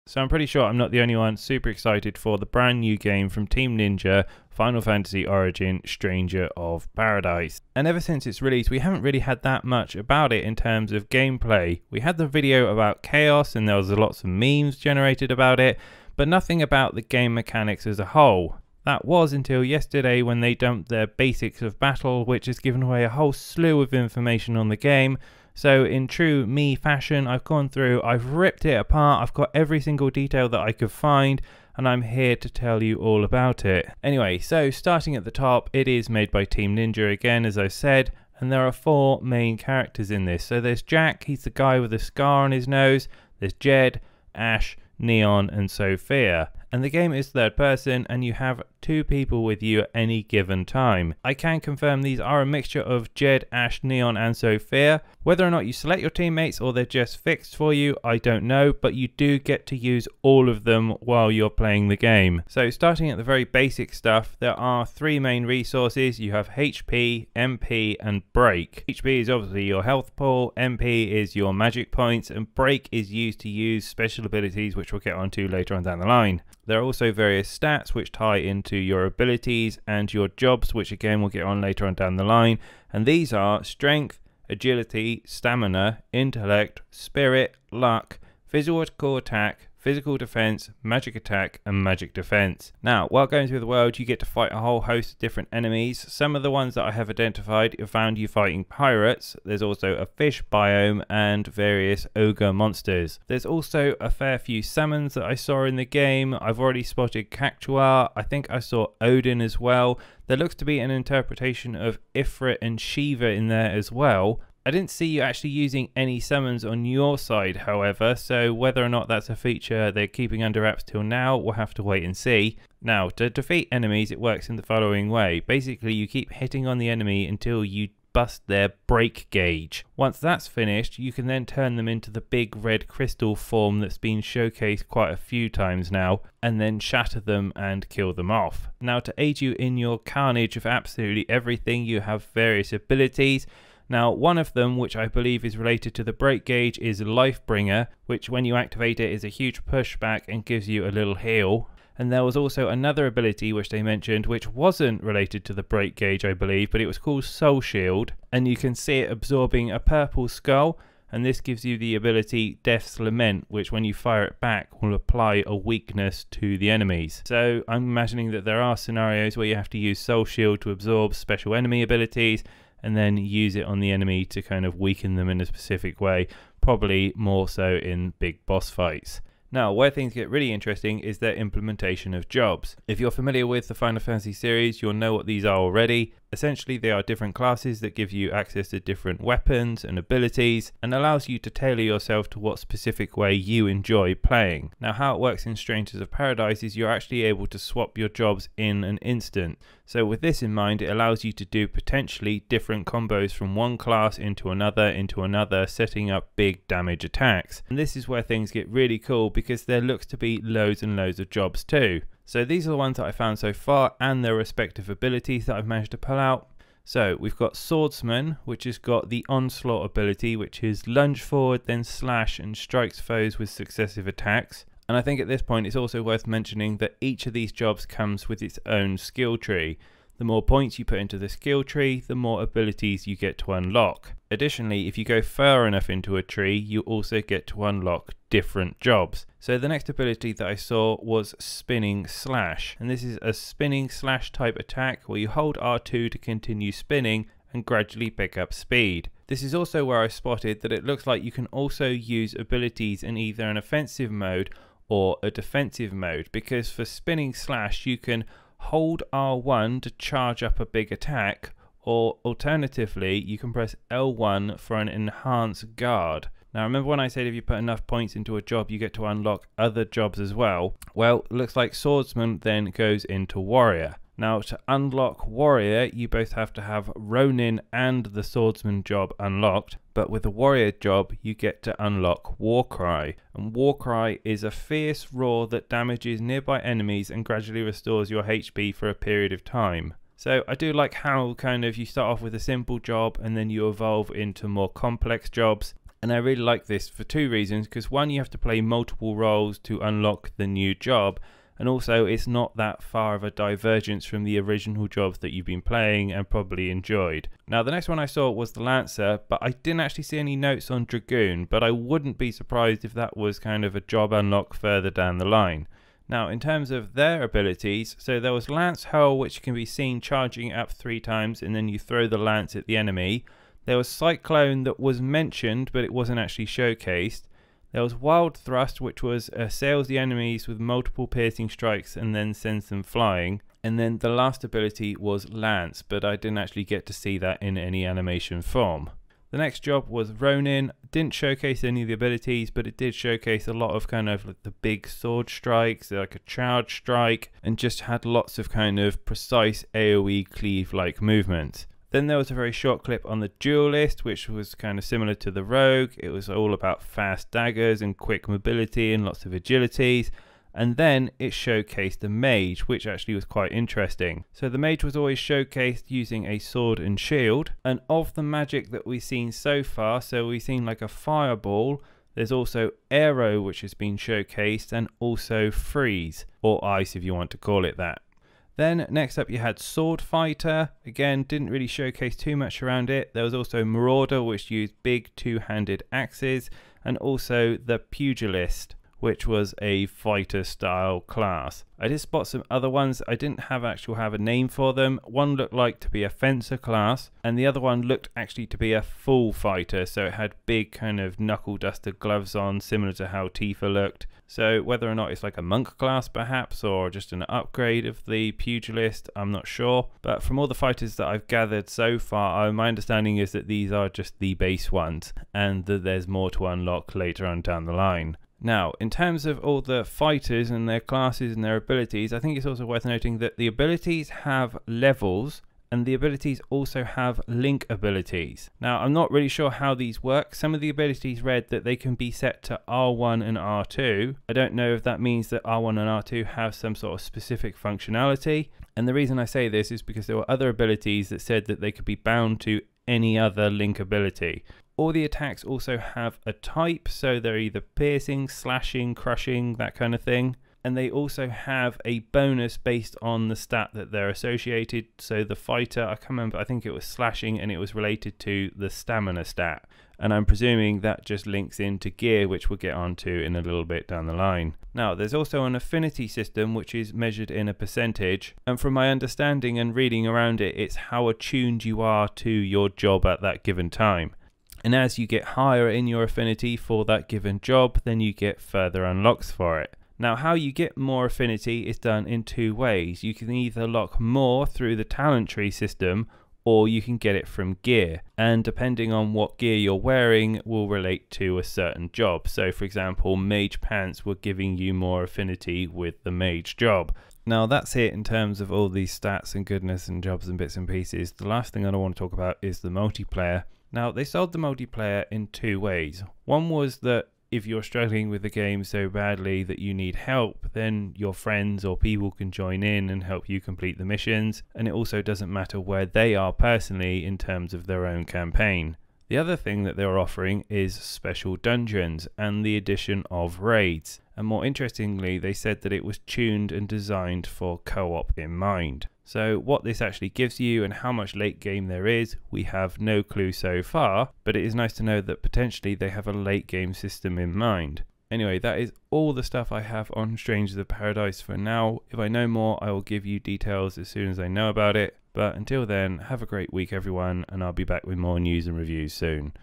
So I'm pretty sure I'm not the only one super excited for the brand new game from Team Ninja, Final Fantasy Origin Stranger of Paradise. And ever since its release, we haven't really had that much about it in terms of gameplay. We had the video about Chaos and there was lots of memes generated about it, but nothing about the game mechanics as a whole. That was until yesterday when they dumped their basics of battle, which has given away a whole slew of information on the game. So in true me fashion, I've gone through, I've ripped it apart, I've got every single detail that I could find, and I'm here to tell you all about it. Anyway, so starting at the top, it is made by Team Ninja again, as I said, and there are 4 main characters in this. So there's Jack, he's the guy with a scar on his nose, there's Jed, Ash, Neon and Sophia. And the game is third person and you have 2 people with you at any given time. I can confirm these are a mixture of Jed, Ash, Neon and Sophia. Whether or not you select your teammates or they're just fixed for you, I don't know, but you do get to use all of them while you're playing the game. So starting at the very basic stuff, there are 3 main resources. You have HP, MP and Break. HP is obviously your health pool, MP is your magic points, and Break is used to use special abilities which we'll get onto later on down the line. There are also various stats which tie into your abilities and your jobs, which again we'll get on later on down the line, and these are strength, agility, stamina, intellect, spirit, luck, physical attack, physical defense, magic attack and magic defense. Now while going through the world you get to fight a whole host of different enemies. Some of the ones that I have identified have found you fighting pirates. There's also a fish biome and various ogre monsters. There's also a fair few summons that I saw in the game. I've already spotted Cactuar, I think I saw Odin as well. There looks to be an interpretation of Ifrit and Shiva in there as well. I didn't see you actually using any summons on your side, however, so whether or not that's a feature they're keeping under wraps till now, we'll have to wait and see. Now, to defeat enemies, it works in the following way. Basically, you keep hitting on the enemy until you bust their break gauge. Once that's finished, you can then turn them into the big red crystal form that's been showcased quite a few times now, and then shatter them and kill them off. Now, to aid you in your carnage of absolutely everything, you have various abilities. Now, one of them, which I believe is related to the break gauge, is Lifebringer, which when you activate it is a huge pushback and gives you a little heal. And there was also another ability which they mentioned which wasn't related to the break gauge, I believe, but it was called Soul Shield, and you can see it absorbing a purple skull, and this gives you the ability Death's Lament, which when you fire it back will apply a weakness to the enemies. So I'm imagining that there are scenarios where you have to use Soul Shield to absorb special enemy abilities, and then use it on the enemy to kind of weaken them in a specific way, probably more so in big boss fights. Now, where things get really interesting is their implementation of jobs. If you're familiar with the Final Fantasy series, you'll know what these are already. Essentially, they are different classes that give you access to different weapons and abilities and allows you to tailor yourself to what specific way you enjoy playing. Now, how it works in Strangers of Paradise is you're actually able to swap your jobs in an instant. So with this in mind, it allows you to do potentially different combos from one class into another, setting up big damage attacks. And this is where things get really cool because there looks to be loads and loads of jobs too. So these are the ones that I found so far and their respective abilities that I've managed to pull out. So we've got Swordsman, which has got the Onslaught ability, which is lunge forward, then slash and strikes foes with successive attacks. And I think at this point it's also worth mentioning that each of these jobs comes with its own skill tree. The more points you put into the skill tree, the more abilities you get to unlock. Additionally, if you go far enough into a tree, you also get to unlock different jobs. So the next ability that I saw was Spinning Slash, and this is a spinning slash type attack where you hold R2 to continue spinning and gradually pick up speed. This is also where I spotted that it looks like you can also use abilities in either an offensive mode or a defensive mode, because for Spinning Slash you can hold R1 to charge up a big attack, or alternatively you can press L1 for an enhanced guard. Now remember when I said if you put enough points into a job you get to unlock other jobs as well? Well, it looks like Swordsman then goes into Warrior. Now to unlock Warrior you both have to have Ronin and the Swordsman job unlocked, but with the Warrior job you get to unlock Warcry, and Warcry is a fierce roar that damages nearby enemies and gradually restores your HP for a period of time. So I do like how kind of you start off with a simple job and then you evolve into more complex jobs. And I really like this for two reasons, because one, you have to play multiple roles to unlock the new job, and also it's not that far of a divergence from the original jobs that you've been playing and probably enjoyed. Now the next one I saw was the Lancer, but I didn't actually see any notes on Dragoon, but I wouldn't be surprised if that was kind of a job unlock further down the line. Now in terms of their abilities, so there was Lance Hurl, which can be seen charging up 3 times and then you throw the lance at the enemy. There was Cyclone that was mentioned but it wasn't actually showcased. There was Wild Thrust, which was assails the enemies with multiple piercing strikes and then sends them flying. And then the last ability was Lance, but I didn't actually get to see that in any animation form. The next job was Ronin. Didn't showcase any of the abilities, but it did showcase a lot of kind of like the big sword strikes, like a charge strike, and just had lots of kind of precise AoE cleave-like movements. Then there was a very short clip on the Duelist, which was kind of similar to the Rogue. It was all about fast daggers and quick mobility and lots of agilities. And then it showcased the Mage, which actually was quite interesting. So the Mage was always showcased using a sword and shield. And of the magic that we've seen so far, so we've seen like a fireball, there's also Aero, which has been showcased, and also Freeze, or Ice if you want to call it that. Then next up you had Swordfighter. Again, didn't really showcase too much around it. There was also Marauder, which used big two-handed axes, and also the Pugilist, which was a fighter style class. I did spot some other ones. I didn't have a name for them. One looked like to be a fencer class, and the other one looked actually to be a full fighter, so it had big kind of knuckle duster gloves on, similar to how Tifa looked. So whether or not it's like a monk class perhaps, or just an upgrade of the Pugilist, I'm not sure. But from all the fighters that I've gathered so far, my understanding is that these are just the base ones, and that there's more to unlock later on down the line. Now, in terms of all the fighters and their classes and their abilities, I think it's also worth noting that the abilities have levels, and the abilities also have link abilities. Now, I'm not really sure how these work. Some of the abilities read that they can be set to R1 and R2. I don't know if that means that R1 and R2 have some sort of specific functionality. And the reason I say this is because there were other abilities that said that they could be bound to any other link ability. All the attacks also have a type, so they're either piercing, slashing, crushing, that kind of thing. And they also have a bonus based on the stat that they're associated. So the fighter, I can't remember, I think it was slashing, and it was related to the stamina stat. And I'm presuming that just links into gear, which we'll get onto in a little bit down the line. Now, there's also an affinity system, which is measured in a percentage. And from my understanding and reading around it, it's how attuned you are to your job at that given time. And as you get higher in your affinity for that given job, then you get further unlocks for it. Now, how you get more affinity is done in 2 ways. You can either lock more through the talent tree system, or you can get it from gear. And depending on what gear you're wearing will relate to a certain job. So for example, mage pants were giving you more affinity with the mage job. Now that's it in terms of all these stats and goodness and jobs and bits and pieces. The last thing I want to talk about is the multiplayer. Now they sold the multiplayer in 2 ways. One was that if you're struggling with the game so badly that you need help, then your friends or people can join in and help you complete the missions, and it also doesn't matter where they are personally in terms of their own campaign. The other thing that they're offering is special dungeons and the addition of raids, and more interestingly they said that it was tuned and designed for co-op in mind. So what this actually gives you and how much late game there is, we have no clue so far, but it is nice to know that potentially they have a late game system in mind. Anyway, that is all the stuff I have on Strangers of Paradise for now. If I know more, I will give you details as soon as I know about it. But until then, have a great week everyone, and I'll be back with more news and reviews soon.